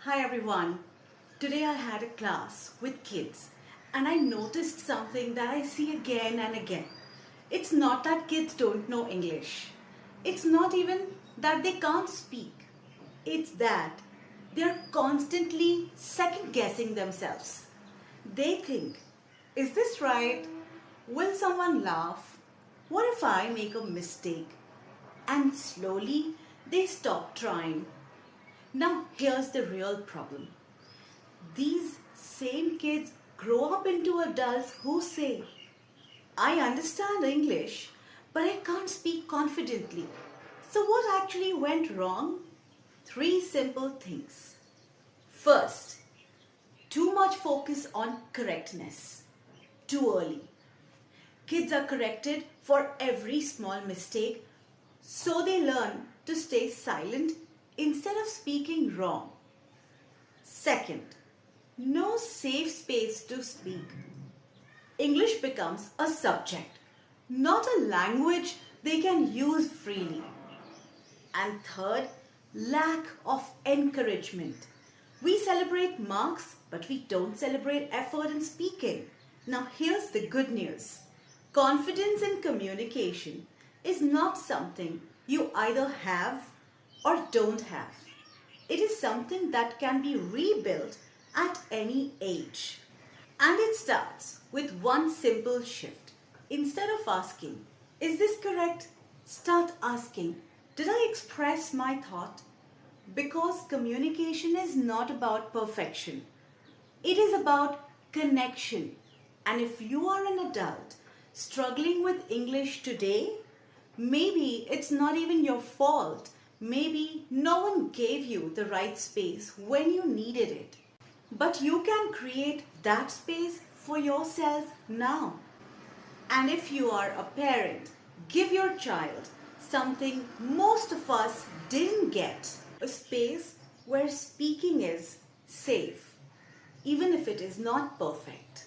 Hi everyone. Today I had a class with kids and I noticed something that I see again and again. It's not that kids don't know English. It's not even that they can't speak. It's that they're constantly second guessing themselves. They think, is this right? Will someone laugh? What if I make a mistake? And slowly they stop trying. Now, here's the real problem. These same kids grow up into adults who say, I understand English, but I can't speak confidently. So, what actually went wrong? Three simple things. First, too much focus on correctness. Too early. Kids are corrected for every small mistake, so they learn to stay silent instead of speaking wrong. Second, no safe space to speak. English becomes a subject, not a language they can use freely. And third, lack of encouragement. We celebrate marks, but we don't celebrate effort in speaking. Now, here's the good news. Confidence in communication is not something you either have or don't have. It is something that can be rebuilt at any age. And it starts with one simple shift. Instead of asking, is this correct? Start asking, did I express my thought? Because communication is not about perfection. It is about connection. And if you are an adult struggling with English today, maybe it's not even your fault. Maybe no one gave you the right space when you needed it. But you can create that space for yourself now. And if you are a parent, give your child something most of us didn't get, a space where speaking is safe, even if it is not perfect.